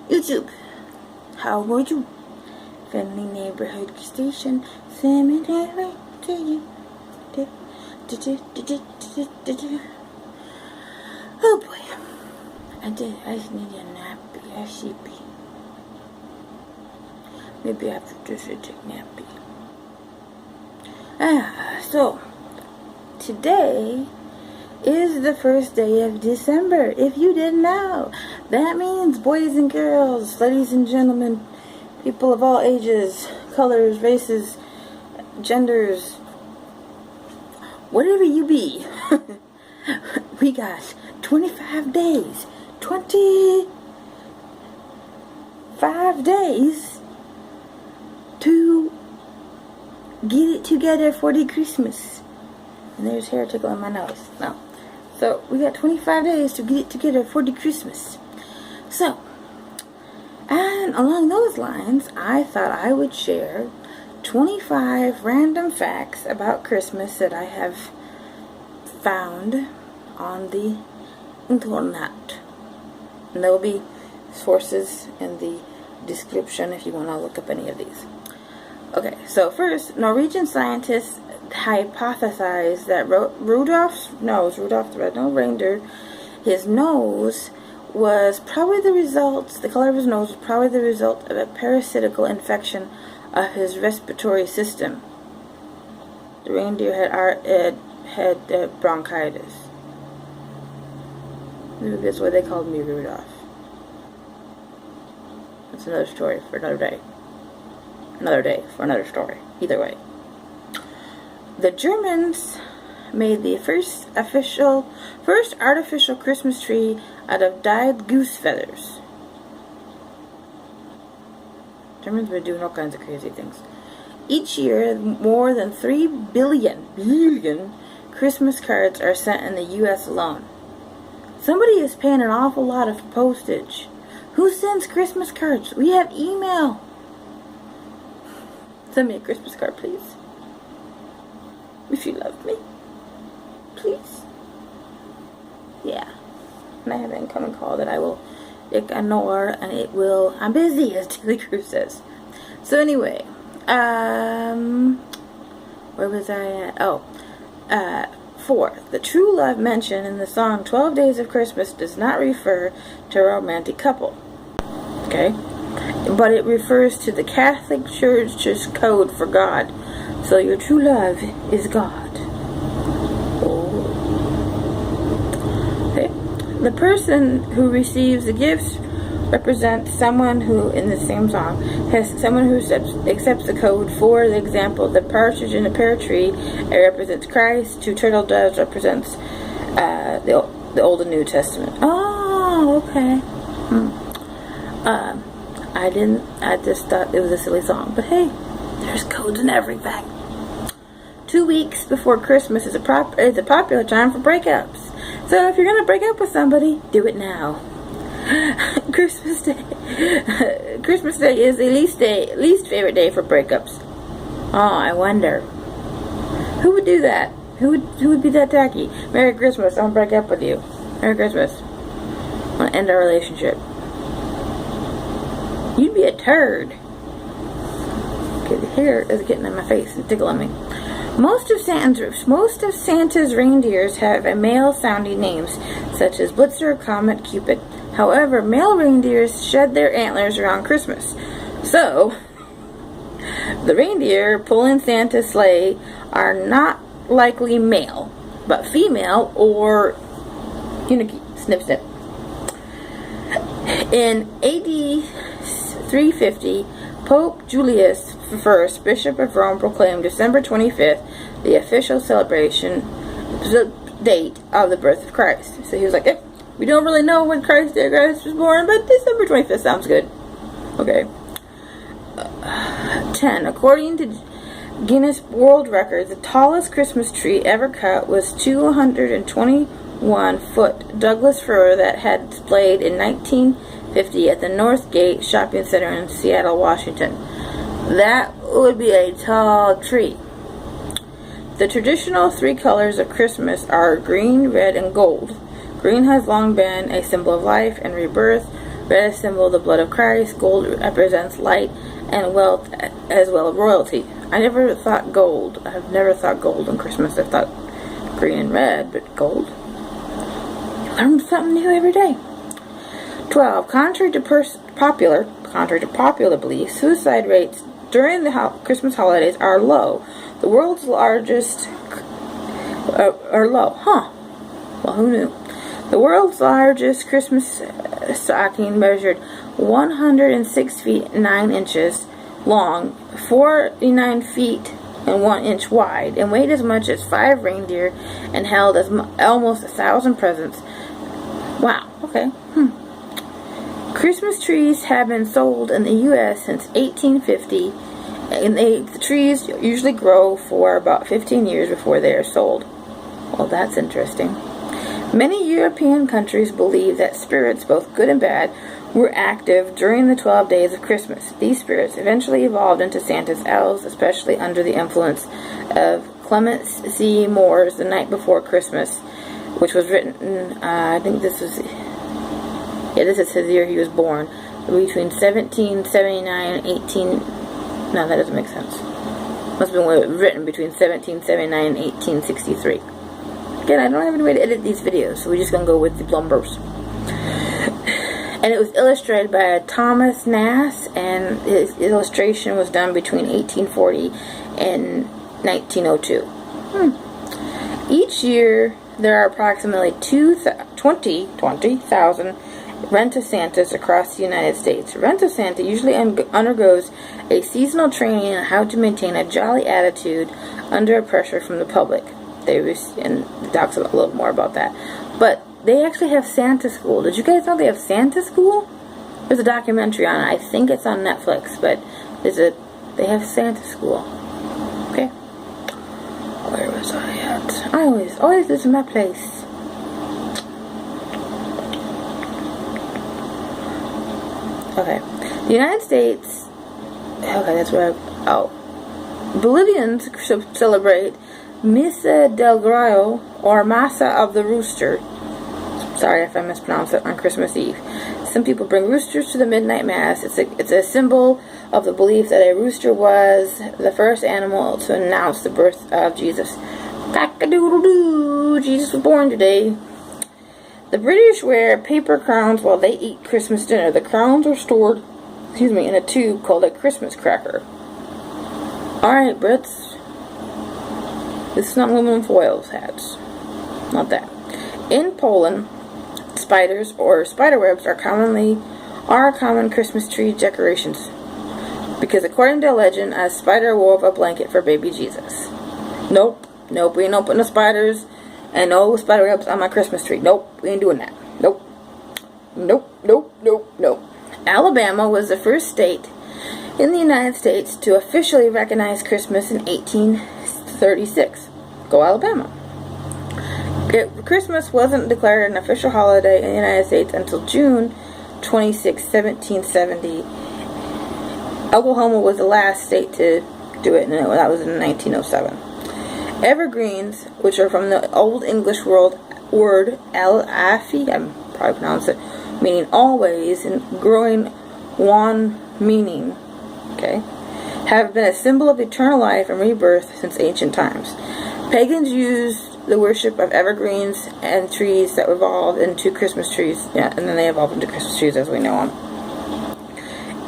YouTube. How are you? Friendly neighborhood station. Cemetery to you. Oh boy. I just need a nappy. A sheepy. Maybe after this I take nappy. So today is the first day of December. If you didn't know, that means boys and girls, ladies and gentlemen, people of all ages, colors, races, genders, whatever you be, we got 25 days. 25 days to get it together for the Christmas. And there's hair tickling my nose. No. So we got 25 days to get it together for the Christmas. So, and along those lines, I thought I would share 25 random facts about Christmas that I have found on the internet. And there will be sources in the description if you want to look up any of these. Okay, so first, Norwegian scientists hypothesized that Rudolph's the red-nosed reindeer, his nose was probably the color of his nose was probably the result of a parasitical infection of his respiratory system. The reindeer had bronchitis. Maybe that's why they called me Rudolph. That's another story for another day. Another day for another story. Either way. The Germans made the first artificial Christmas tree out of dyed goose feathers. Germans been doing all kinds of crazy things. Each year, more than 3 billion Christmas cards are sent in the U.S. alone. Somebody is paying an awful lot of postage. Who sends Christmas cards? We have email. Send me a Christmas card, please. If you love me. Please. Yeah. And I have an incoming call that I will ignore, and it will... I'm busy, as Tilly Cruz says. So anyway, where was I at? 4. The true love mentioned in the song 12 Days of Christmas does not refer to a romantic couple. Okay? But it refers to the Catholic Church's code for God. So your true love is God. Oh. Okay? The person who receives the gifts represents someone who, in the same song, someone who accepts the code. For the example, the partridge in the pear tree, it represents Christ. 2 turtle doves represents the Old and New Testament. Oh, okay. I just thought it was a silly song. But hey, there's codes and everything. 2 weeks before Christmas is a popular time for breakups. So if you're going to break up with somebody, do it now. Christmas Day is the least favorite day for breakups. Oh, I wonder. Who would do that? Who would be that tacky? Merry Christmas, I want to break up with you. Merry Christmas. I want to end our relationship. You'd be a turd. Okay, the hair is getting in my face and tickling me. Most of Santa's reindeers have a male-sounding names, such as Blitzer, Comet, Cupid. However, male reindeers shed their antlers around Christmas. So, the reindeer pulling Santa's sleigh are not likely male, but female or unique. Snip, snip. In AD 350, Pope Julius I, Bishop of Rome, proclaimed December 25th the official celebration date of the birth of Christ. So he was like, we don't really know when Christ was born, but December 25th sounds good. Okay. 10. According to Guinness World Records, the tallest Christmas tree ever cut was 221-foot Douglas fir that had displayed in 1950 at the Northgate Shopping Center in Seattle, Washington. That would be a tall tree. The traditional 3 colors of Christmas are green, red, and gold. Green has long been a symbol of life and rebirth. Red is symbol of the blood of Christ. Gold represents light and wealth, as well as royalty. I never thought gold. I've never thought gold on Christmas. I thought green and red, but gold? Learn something new every day. 12. Contrary to popular belief, suicide rates during the Christmas holidays are low. The world's largest are low. Huh. Well, who knew? The world's largest Christmas stocking measured 106 feet 9 inches long, 49 feet and 1 inch wide, and weighed as much as 5 reindeer and held as almost 1,000 presents. Wow. Okay. Christmas trees have been sold in the U.S. since 1850, and the trees usually grow for about 15 years before they are sold. Well, that's interesting. Many European countries believe that spirits, both good and bad, were active during the 12 days of Christmas. These spirits eventually evolved into Santa's elves, especially under the influence of Clement C. Moore's The Night Before Christmas, which was written, I think this was, this is his year he was born, between 1779 and 18, no, that doesn't make sense. Must have been written between 1779 and 1863. Again, I don't have any way to edit these videos, so we're just going to go with the Blumbers. And it was illustrated by Thomas Nass, and his illustration was done between 1840 and 1902. Each year, there are approximately 20,000 Rent-A-Santas across the United States. Rent-A-Santa usually undergoes a seasonal training on how to maintain a jolly attitude under pressure from the public. And it talks a little more about that. But they actually have Santa School. Did you guys know they have Santa School? There's a documentary on it. I think it's on Netflix, but they have Santa School. Okay. Where was I at? I always lose my place. Okay. The United States. Okay, that's where Bolivians celebrate Misa del Gallo, or Masa of the Rooster. Sorry if I mispronounced it, on Christmas Eve. Some people bring roosters to the midnight mass. It's a symbol of the belief that a rooster was the first animal to announce the birth of Jesus. Cock-a-doodle-doo! Jesus was born today. The British wear paper crowns while they eat Christmas dinner. The crowns are stored, in a tube called a Christmas cracker. Alright, Brits. This is not aluminum foil hats. Not that. In Poland, spiders or spiderwebs are common Christmas tree decorations. Because according to legend, a spider wove a blanket for baby Jesus. Nope, we ain't putting no spiders and no spiderwebs on my Christmas tree. Nope, we ain't doing that. Nope. Alabama was the first state in the United States to officially recognize Christmas in 1836. Go Alabama. Christmas wasn't declared an official holiday in the United States until June 26, 1770. Oklahoma was the last state to do it, and that was in 1907. Evergreens, which are from the Old English word alafi, I'm probably pronounced it, meaning always, and growing one meaning, okay, have been a symbol of eternal life and rebirth since ancient times. Pagans used the worship of evergreens and trees that evolved into Christmas trees, and then they evolved into Christmas trees as we know them.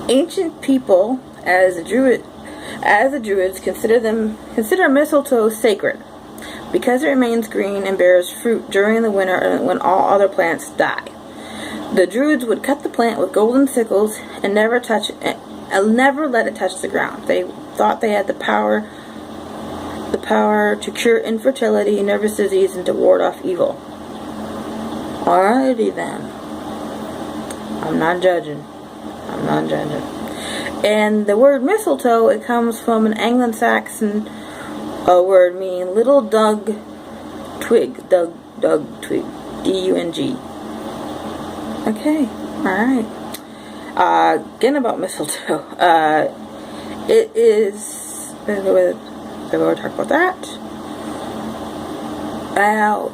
Ancient people, as the Druids, consider mistletoe sacred because it remains green and bears fruit during the winter when all other plants die. The Druids would cut the plant with golden sickles and never let it touch the ground. They thought they had the power to cure infertility, nervous disease, and to ward off evil. Alrighty then. I'm not judging. And the word mistletoe, it comes from an Anglo-Saxon word meaning little dug twig. Dug twig. D-U-N-G. Okay. Alright. Again about mistletoe. It is... So we'll talk about that.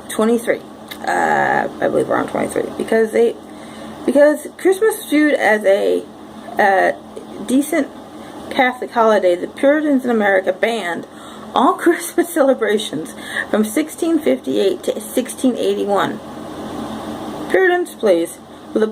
23. I believe we're on 23. Because Because Christmas was viewed as a decent Catholic holiday, the Puritans in America banned all Christmas celebrations from 1658 to 1681. Puritans, please. With a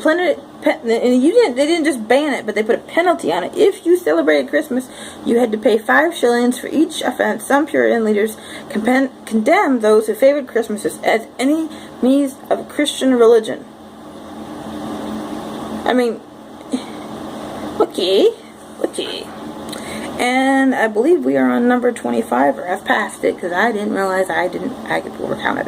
they didn't just ban it, but they put a penalty on it. If you celebrated Christmas, you had to pay 5 shillings for each offense. Some Puritan leaders condemned those who favored Christmas as enemies of Christian religion. I mean, okay. And I believe we are on number 25, or I've passed it because I didn't realize I could overcount it.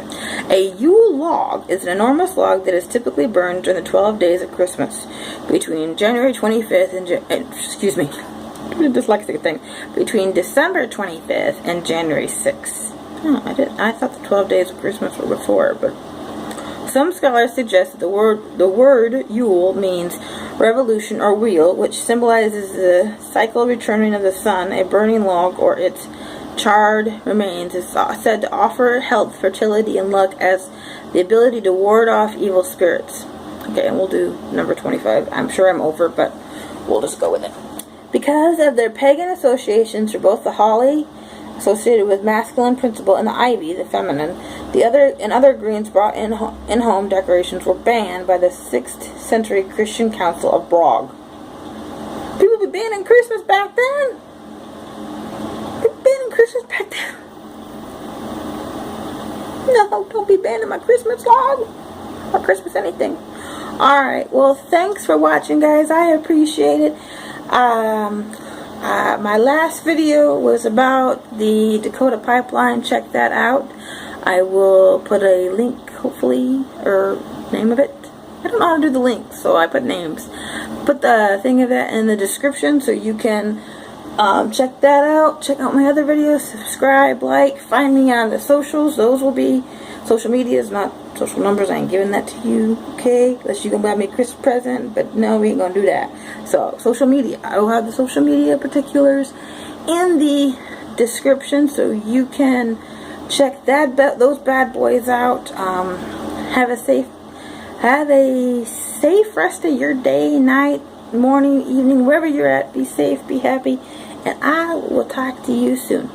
A Yule log is an enormous log that is typically burned during the 12 days of Christmas between January 25th and excuse me, dyslexic thing, between December 25th and January 6th. Oh, I thought the 12 days of Christmas were before, but some scholars suggest that the word Yule means revolution or wheel, which symbolizes the cycle returning of the sun. A burning log or its charred remains is said to offer health, fertility, and luck as the ability to ward off evil spirits. Okay, and we'll do number 25. I'm sure I'm over, but we'll just go with it. Because of their pagan associations for both the holly, associated with masculine principle, and the ivy, the feminine, other greens brought in home decorations were banned by the 6th century Christian Council of Brogg. People be banning Christmas back then. They banning Christmas back then. No, don't be banning my Christmas log or Christmas anything. Alright, well, thanks for watching, guys. I appreciate it. My last video was about the Dakota Pipeline. Check that out. I will put a link, hopefully, or name of it. I don't know how to do the links, so I put names. Put the thing of that in the description so you can check that out. Check out my other videos. Subscribe, like, find me on the socials. Those will be social medias, not social numbers. I ain't giving that to you, okay? Unless you gonna buy me a Christmas present, but no, we ain't gonna do that. So, social media. I will have the social media particulars in the description so you can check those bad boys out. Have a safe rest of your day, night, morning, evening, wherever you're at. Be safe, be happy, and I will talk to you soon.